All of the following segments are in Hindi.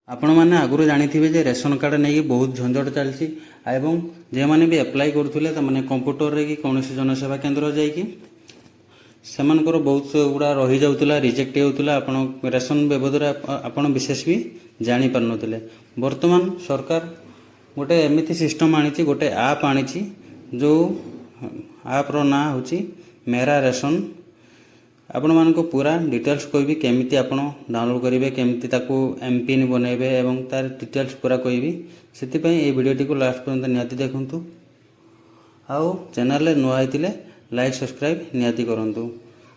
आपण मैंने आगुरी जानी जे रेशन कार्ड नहीं बहुत झंझट चलती एवं जो मैंने भी अप्लाई करुले कंप्यूटर रे कि कौन जनसेवा केन्द्र जाकि सेमानकर बहुत गुड़ा रही जाऊला रिजेक्ट होता आपण रेशन बाबद आपण विशेष भी जानी पार नुले। बर्तमान सरकार गोटे एमती सिस्टम आनी गोटे आप आनी जो आप्र ना हूँ मेरा रेशन आपण मानको पूरा डिटेल्स कहबी केमिति आपण डाउनलोड करेंगे केमिति ताको एमपिन बनइबे एवं तार डिटेल्स पूरा कहबी सेति पई ए वीडियोटी को लास्ट पर्यंत निहाती देखंतु आउ चैनल नुआ आइतिले लाइक सब्सक्राइब निहाती करंतु।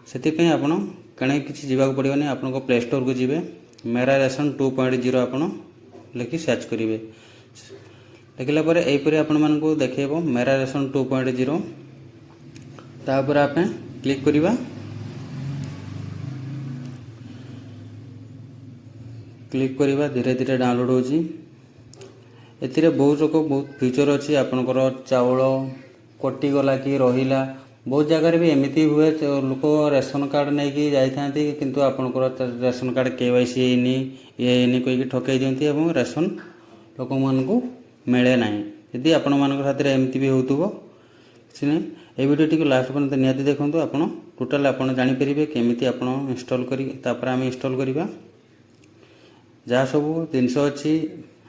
सेति पई आपण कणे किछि जीवाक पड़िबनी आपण को प्ले स्टोर को जिवे मेरा रेशन 2.0 आपण लिखि सर्च करिवे लिखला परे एई परे आपण मानको देखेबो मेरा रेशन 2.0 तापर आपे क्लिक करिवा क्लिक करिवा धीरे धीरे डाउनलोड होची एथिरे बहुत लोक बहुत फीचर अच्छी आपनकर चाउल कटि गला कि रहिला बहुत जगह भी एमती हुए लोक रेशन कार्ड नहीं कि जाइथांती किंतु आपनकर रेशन कार्ड केवाईसी हेनी ये हेनी कहि ठकई दियंती एवं रेशन लोक मानकु मिले नाही। यदि आपण मानकर साथ एमती भी होतुबो सिने ए वीडियोटी को लास्ट पर्यंत निहाती देखंतु आपण टोटल आपण जानि परिबे केमिति आपण इंस्टॉल करी तापर हम इंस्टॉल करिबा जहाँ सब जिनस अच्छी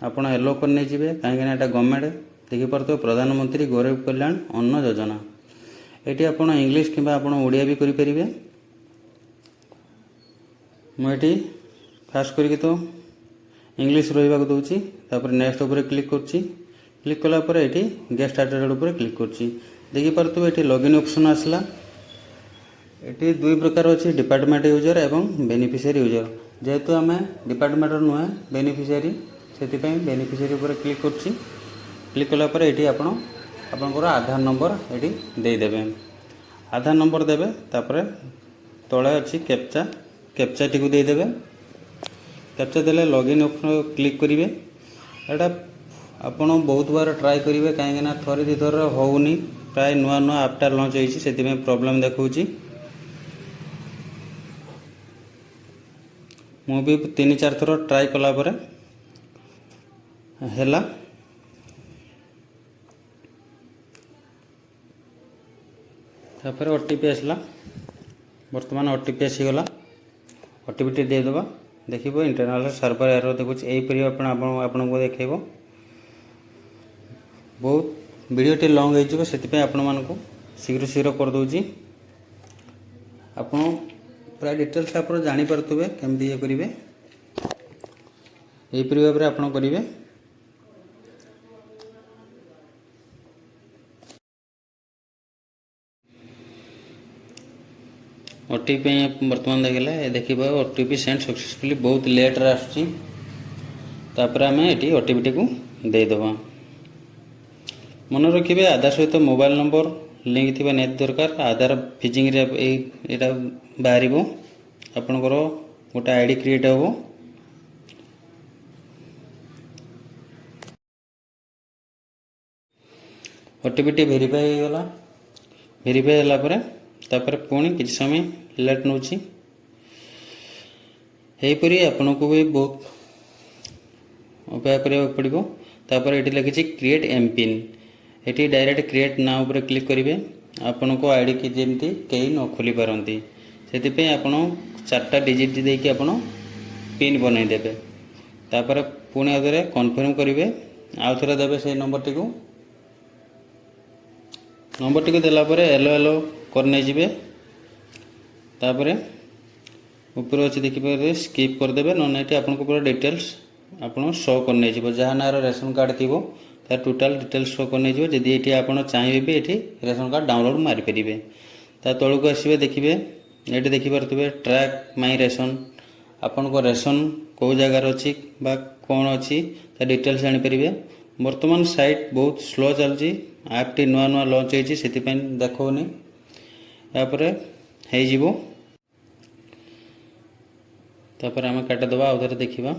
आपड़ एलो कर नहीं जाए कहीं गवर्नमेंट देखिपे प्रधानमंत्री गरीब कल्याण अन्न योजना ये आप इंग्लिश कि ओडिया भी करें मुझे फास्ट करके तो इंग्लिश रहा दूसरी तापर नेक्स्ट उपर क्लिक क्लिक कलापर ये गेट स्टार्टेड उपर क्लिक कर देखिपे ये लॉगिन ऑप्शन आसला ये दुई प्रकार अच्छी डिपार्टमेंट यूजर एवं बेनिफिशियरी यूजर जेहेतु आम डिपार्टमेंट नुहे बेनिफिशियरी से बेनिफिशियरी उपर क्लिक क्लिक कलापर ये आपणकर आधार नंबर ये देदेवे आधार नंबर देवे तापर तले अच्छी कैप्चा कैप्चाटी को देदेवे कैप्चा देले लॉगिन ऑप्शन क्लिक करेंगे एटा आपण बहुत बार ट्राई करेंगे कहीं थरे दी थर होनी प्राय नुआ नुआ आपटा लॉन्च होती से प्रॉब्लम देखा मु भी 3-4 थर ट्राई कला परे हैला तापर ओटीपी आसला वर्तमान ओटीपी आसीगला ओटीपी देदेबा देखिए इंटरनल सर्वर एरर देखुच यहीपरि आपण को देखेब बहुत वीडियोटी लॉन्ग हो से शीघ्र शीघ्र करदे आपण प्राय डिटेल्स आप जानीपे केमती ये करेंगे यहीपरि भाव में आप करेंगे ओटीपी बर्तमान देखिए ओटीपी सेंड सक्सेसफुली बहुत लेट आसपर आम ये ओटीपी को देदेबा मन रखिए आधार सहित मोबाइल नंबर लिंक थी नेट दरकार आधार फिजिंग यहाँ बाहर आपणकर गोटे आईडी क्रिएट हो ओटीपी भेरीफाई होगा भेरीफाई होगापर पुणी किसी समय लेट नौ आपन को भी बहुत अपेक्षा करने पड़ो तापर ये लिखी क्रिएट एमपिन ये डायरेक्ट क्रिएट ना उपर क्लिक करेंगे आपण को आईडी की जमी कहीं न खोली पारती से आपण 4टा डिजिट देकी आपण पिन बनईदेवे तापर पुणी आगे कन्फर्म करेंगे आउ थे देवे से नंबर टी देलापर एलो एलो करने जी तापर ऊपर अच्छे देखिए स्किप करदे ना आपन को पूरा डिटेल्स आपन शो करने जहाँ ना रेशन कार्ड थी तार टोटाल डिटेल्स शो करने जदि ये आप चाहिए भी ये रेशन कार्ड डाउनलोड मारिपारे ता तौक को आसवे देखिए ये देखिपे ट्रैक माई रेशन आपन को रेशन कौ जगार अच्छी कौन अच्छी डिटेल्स जानीपारे। बर्तमान साइट बहुत स्लो चलती आपटी नुआ नुआ लॉन्च होती से देखनी यापर होपर आम काटिदेवा आउ थे देखा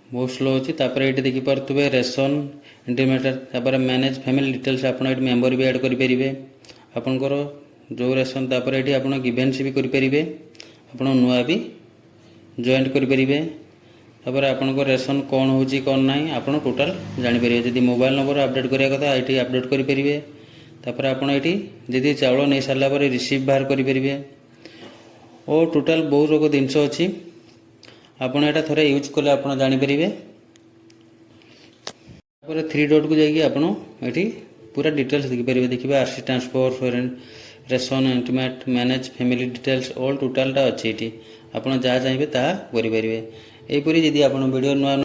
बहुत स्लो अच्छी तापर ये देखिपे ration intermediate manage family details आप मेम्बर भी ऐड करेंगे आपणकर जो रेशन तापर ये आप इवेंट्स भी करेंगे आप नुआ भी जॉइंट करेंगे तापर आपनको रेशन कौन होची कौन नहीं आपण टोटल जानि परिबे। जदि मोबाइल नंबर अपडेट करिया कथा एटी अपडेट करि परिबे। तापर आपण एटी जदि चाउल नै सारला पर रिसीव बाहर करि परिबे। ओ टोटल बहुत रोग जिनस अच्छी आपण एटा थरे यूज कले आपण जानि परिबे। तापर 3 डॉट को जाइए आपण एटी पूरा डिटेल्स देखि परिबे। देखिबे RC transfer ration intimate manage family details all टोटलटा अच्छी एटी आपण जहाँ चाहिए ता करि परिबे। एपरि जदि आपण वीडियो नुआ